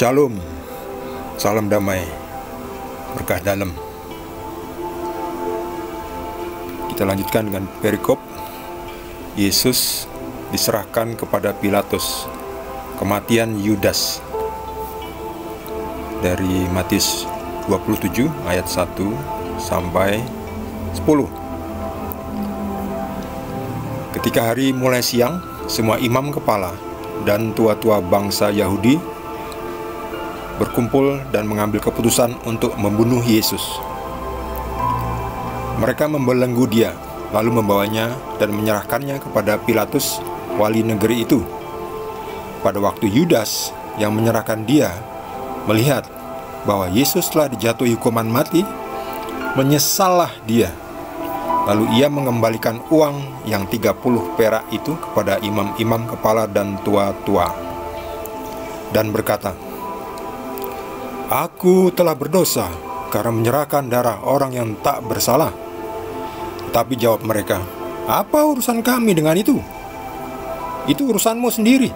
Shalom, salam damai, berkah dalam. Kita lanjutkan dengan perikop Yesus diserahkan kepada Pilatus, kematian Yudas, dari Matius 27 ayat 1 sampai 10. Ketika hari mulai siang, semua imam kepala dan tua-tua bangsa Yahudi berkumpul dan mengambil keputusan untuk membunuh Yesus. Mereka membelenggu dia, lalu membawanya dan menyerahkannya kepada Pilatus, wali negeri itu. Pada waktu Yudas yang menyerahkan dia melihat bahwa Yesus telah dijatuhi hukuman mati, menyesallah dia. Lalu ia mengembalikan uang yang 30 perak itu kepada imam-imam kepala dan tua-tua dan berkata, "Aku telah berdosa karena menyerahkan darah orang yang tak bersalah." Tapi jawab mereka, "Apa urusan kami dengan itu? Itu urusanmu sendiri."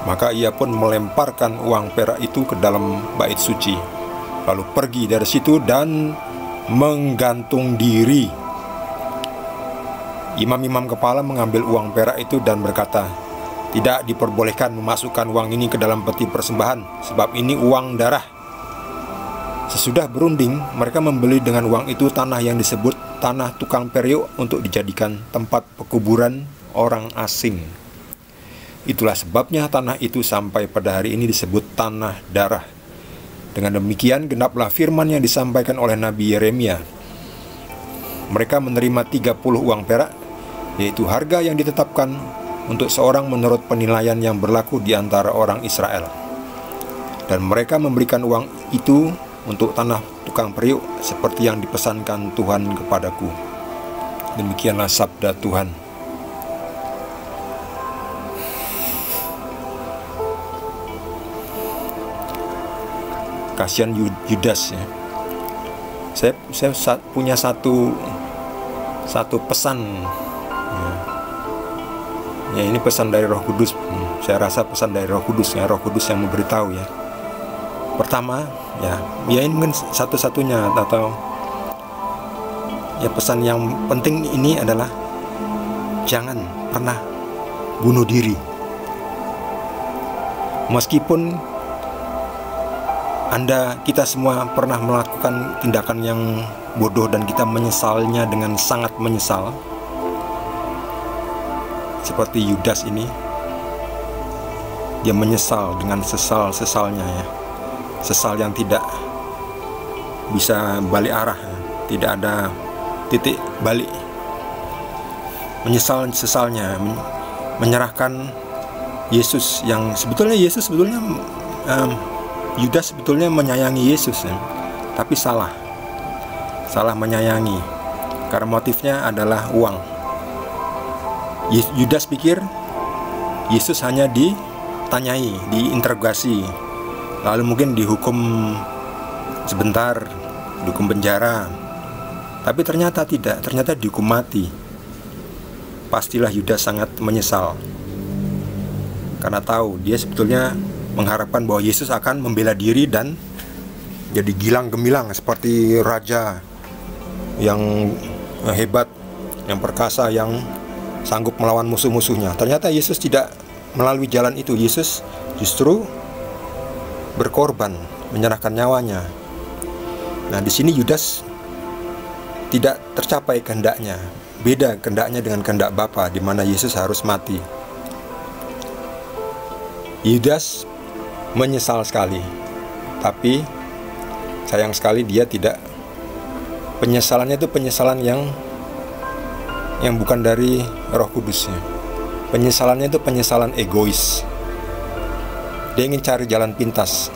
Maka ia pun melemparkan uang perak itu ke dalam bait suci, lalu pergi dari situ dan menggantung diri. Imam-imam kepala mengambil uang perak itu dan berkata, "Tidak diperbolehkan memasukkan uang ini ke dalam peti persembahan, sebab ini uang darah." Sesudah berunding, mereka membeli dengan uang itu tanah yang disebut tanah tukang periuk untuk dijadikan tempat pekuburan orang asing. Itulah sebabnya tanah itu sampai pada hari ini disebut tanah darah. Dengan demikian genaplah firman yang disampaikan oleh Nabi Yeremia. Mereka menerima 30 uang perak, yaitu harga yang ditetapkan untuk seorang menurut penilaian yang berlaku di antara orang Israel. Dan mereka memberikan uang itu untuk tanah tukang periuk seperti yang dipesankan Tuhan kepadaku. Demikianlah sabda Tuhan. Kasihan Yudas ya. Saya punya satu pesan ya, ini pesan dari Roh Kudus. Saya rasa pesan dari Roh Kudus ya, Roh Kudus yang memberitahu ya. Pertama ya ini mungkin satu-satunya atau ya pesan yang penting ini adalah jangan pernah bunuh diri. Meskipun kita semua pernah melakukan tindakan yang bodoh dan kita menyesalnya dengan sangat menyesal, seperti Yudas ini, dia menyesal dengan sesal-sesalnya ya, sesal yang tidak bisa balik arah, tidak ada titik balik, menyesal sesalnya, menyerahkan Yesus yang sebetulnya Yudas sebetulnya menyayangi Yesus ya, tapi salah menyayangi karena motifnya adalah uang. Yudas pikir Yesus hanya ditanyai, diinterogasi, lalu mungkin dihukum sebentar, dihukum penjara. Tapi ternyata tidak, ternyata dihukum mati. Pastilah Yudas sangat menyesal karena tahu dia sebetulnya mengharapkan bahwa Yesus akan membela diri dan jadi gilang gemilang seperti raja yang hebat, yang perkasa, yang sanggup melawan musuh-musuhnya. Ternyata Yesus tidak melalui jalan itu. Yesus justru berkorban, menyerahkan nyawanya. Nah, di sini Yudas tidak tercapai kehendaknya. Beda kehendaknya dengan kehendak Bapa, di mana Yesus harus mati. Yudas menyesal sekali, tapi sayang sekali dia tidak, penyesalannya itu penyesalan yang bukan dari Roh Kudusnya. Penyesalannya itu penyesalan egois. Dia ingin cari jalan pintas.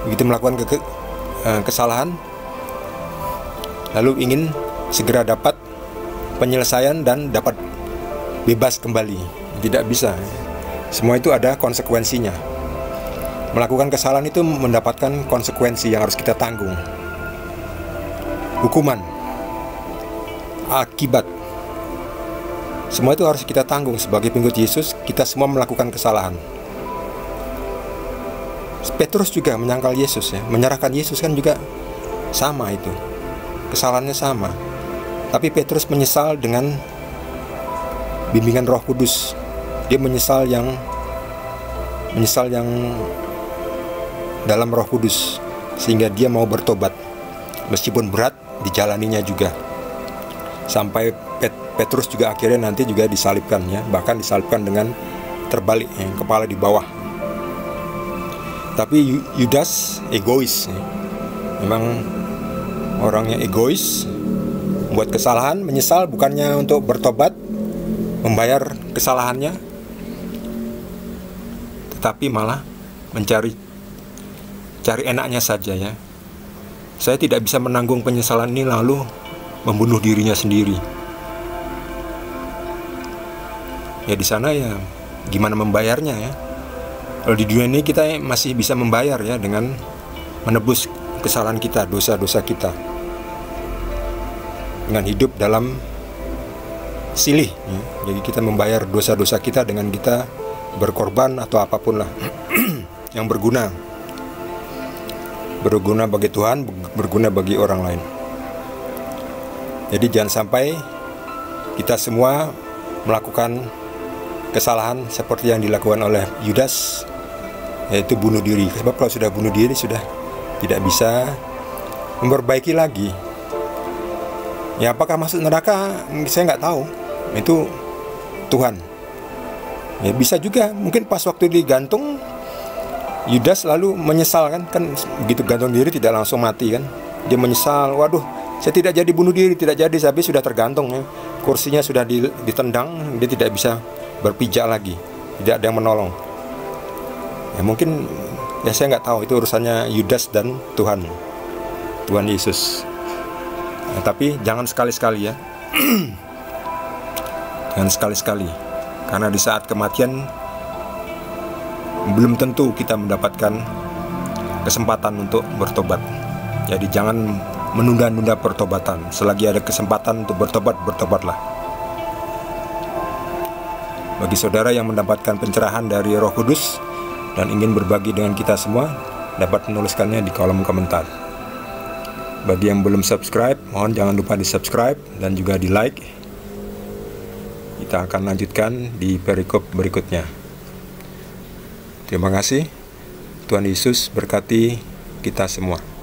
Begitu melakukan kesalahan, lalu ingin segera dapat penyelesaian dan dapat bebas kembali. Tidak bisa. Semua itu ada konsekuensinya. Melakukan kesalahan itu mendapatkan konsekuensi yang harus kita tanggung. Hukuman, akibat, semua itu harus kita tanggung. Sebagai pengikut Yesus, kita semua melakukan kesalahan. Petrus juga menyangkal Yesus ya, menyerahkan Yesus kan juga sama itu. Kesalahannya sama. Tapi Petrus menyesal dengan bimbingan Roh Kudus. Dia menyesal yang dalam Roh Kudus, sehingga dia mau bertobat meskipun berat dijalaninya juga. Sampai Petrus juga akhirnya nanti juga disalibkan ya, bahkan disalibkan dengan terbalik ya, kepala di bawah. Tapi Yudas egois ya. Memang orangnya egois, buat kesalahan, menyesal bukannya untuk bertobat, membayar kesalahannya, tetapi malah mencari enaknya saja ya. Saya tidak bisa menanggung penyesalan ini lalu membunuh dirinya sendiri. Ya di sana ya gimana membayarnya ya. Kalau di dunia ini kita masih bisa membayar ya dengan menebus kesalahan kita, dosa-dosa kita, dengan hidup dalam silih ya. Jadi kita membayar dosa-dosa kita dengan kita berkorban atau apapun lah yang berguna bagi Tuhan, berguna bagi orang lain. Jadi jangan sampai kita semua melakukan kesalahan seperti yang dilakukan oleh Yudas, yaitu bunuh diri. Sebab kalau sudah bunuh diri sudah tidak bisa memperbaiki lagi. Ya apakah masuk neraka? Saya nggak tahu. Itu Tuhan. Ya bisa juga. Mungkin pas waktu digantung Yudas lalu menyesal kan begitu gantung diri tidak langsung mati kan. Dia menyesal. Waduh, saya tidak jadi bunuh diri, tidak jadi. Tapi sudah tergantung ya. Kursinya sudah ditendang. Dia tidak bisa berpijak lagi. Tidak ada yang menolong. Ya mungkin ya saya nggak tahu, itu urusannya Yudas dan Tuhan Yesus. Ya, tapi jangan sekali-sekali ya. Jangan sekali-sekali, karena di saat kematian belum tentu kita mendapatkan kesempatan untuk bertobat. Jadi jangan menunda-nunda pertobatan. Selagi ada kesempatan untuk bertobat, bertobatlah. Bagi saudara yang mendapatkan pencerahan dari Roh Kudus dan ingin berbagi dengan kita semua, dapat menuliskannya di kolom komentar. Bagi yang belum subscribe, mohon jangan lupa di subscribe dan juga di like. Kita akan lanjutkan di perikop berikutnya. Terima kasih. Tuhan Yesus berkati kita semua.